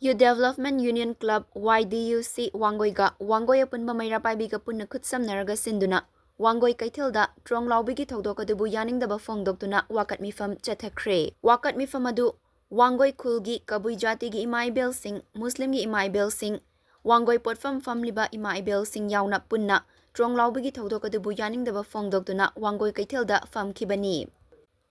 Youth Development Union Club YDUC Wangoi Wangoi Punba Maira Paibiga Punna Kutsam Naraga Sinduna Wangoi Keithel da Trong Laubigi Togdokadubu Yaning the Bafong Doctuna Wakat Mifam Chetakre Wakat Mifamadu Wangoi Kulgi Kabui Jati gi Imai Bel Singh Muslim gi Imai Bel Singh Wangoi Potfam Famliba Imai Bel Singh Yauna Punna Trong Laubigi Togdokadubu Yaning the Bafong Doctuna Wangoi Keithel da Fam Kibani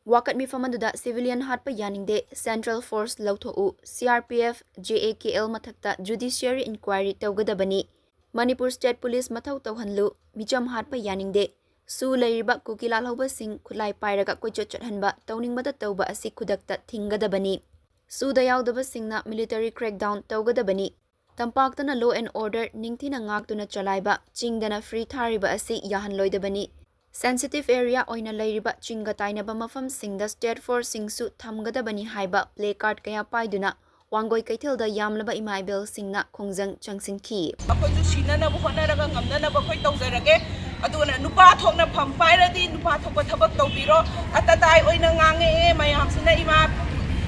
Wakat Mifamanduda Civilian Hatpa Yaningde Central Force Lautho'u CRPF JAKL Mathakta Judicial Inquiry Taugadabani Manipur State Police Mathau Tauhanlu Micham Hatpa Yaningde Su Lairiba Kukilal Hauba Singh Khulai Pairaga Koichot Chathanba Tauningmada Tauba Asi Khudakta Thingadabani Su Dayaudaba Singhna Military Crackdown Taugadabani Tampaktana Law and Order Ningthina Ngaktuna Chalaiba Chingdana Free Thariba Asi Yahanloidabani Sensitive area oina lairiba chinga tainaba mafam singda state force singsu thamgadabani haiba play card kaya paiduna Wangoi Keithel da yamlaba imaibel singna khongjang changsinki akoju sinana bu honaraga ngamna ba khoi tawjarage aduna nupa thokna pham pairadi nupa thokba thabak tawbiro atatai oina ngange mayam sina ima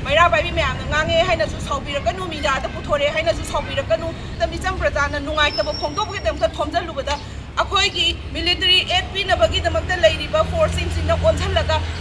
Maira Baby Mam ngange haina su saubiraganu media da puthore haina su saubiraganu tambi cham prajana nungai tabo khongdobge temta thomjalubada अखोई military एड पीनबगी force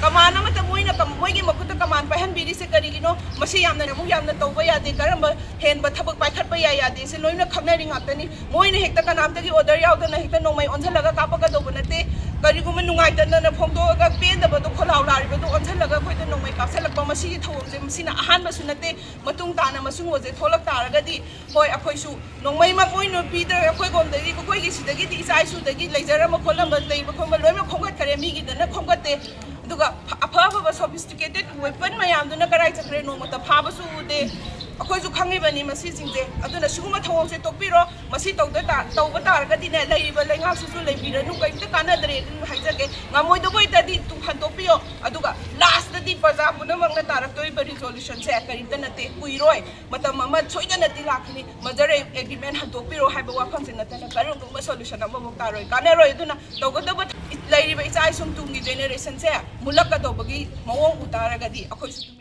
कमान मोइन मोगी मखुद कमान पाहनबीरी से करीगिनो मसी यामना तौब यादे करम हेन थबक पाखट यादे से लोइन खबनरी ngakani मोइन हेक्ता कनामतगी ऑर्डर यावदना हेक्ता नोमै ओनसलगा कापगदोब नते करीगुम नुंगाइदना फोंदोगा पेदबदो खोलाव लारिबदो ओनसलगा खोइद नोमै कापसलकबा मसी थौमजे मसीना अहानबसु नते मतुंग ताना मसुंग ओजे थोलक तारगदी होय अखोइसु नोमै मा कोइनो पीदर अखोइ गोमदगी कोइगी सिदगी दी सुदगी लेजरम खोलम लेब खोम लोइम खोंगत करे मीगीदना खोंगते दुगा अफाबा सोफिस्टिकेटेड वेपन मयामदुना कराइ चक्रे नोमत फाबसु उदे अखोइसु खंगिबनी मसी सिंजे अदुना सिगुमा थोंसे तोपिरो मसी तौबा तारगदिने लेइबा लेंगासुसु लेबिरनु कइंत कानादरे हाइजगे ngamoidoboi तु खंतोपियो अदुगा लास्ट दि प्रजा पुनमंगना तारक्तोइबा रिजोल्यूशन से करिंत नते कुइरोय मतम अमा छोइदनति लाखनी मजरे एग्रीमेंट हंतोपिरो हाइबा वाखंसे नतना करुगुमा सोल्यूशन अमा तारोय कानेरोय दुना तौगदब लेइबा इचाइ सुम तुंगी जेनरेशन से मुलकदोबगी मवोंग उतारगदी अखोइसु